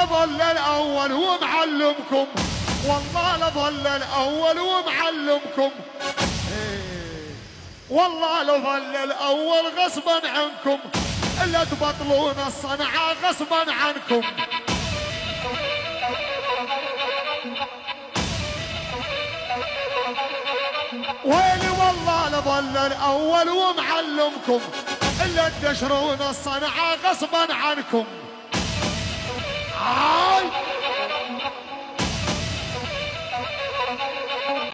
لظل الأول ومعلمكم، والله لظل الأول ومعلمكم، والله لظل الأول غصبا عنكم، إلا تبطلون الصنعة غصبا عنكم. ويلي والله لظل الأول ومعلمكم، إلا تدشرون الصنعة غصبا عنكم.